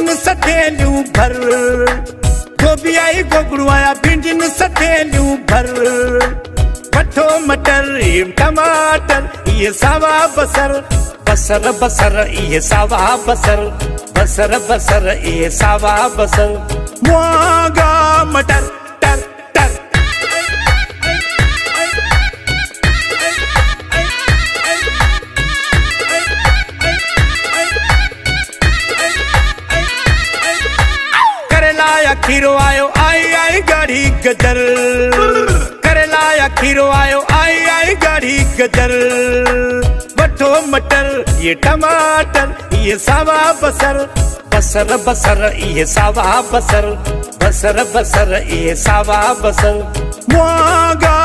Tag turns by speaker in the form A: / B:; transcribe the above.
A: भिंडियुनि सठेलियूं भर, गोभी आई गोगड़ू आया भिंडियुनि सठेलियूं भर। वठो मटर टमाटर इहे सावा बसर, बसर बसर इहे सावा बसर, बसर बसर इहे सावा बसर। मुआगा मटर टर टर, करेला या खीरो आयो आई आई गाढ़ी गजर, करेला या खीरो आयो आई आई गाढ़ी गजर। वठो मटर ये टमाटर ये सावा बसर, बसर बसर ये सावा बसर, बसर बसर ये सावा बसर। मुआगा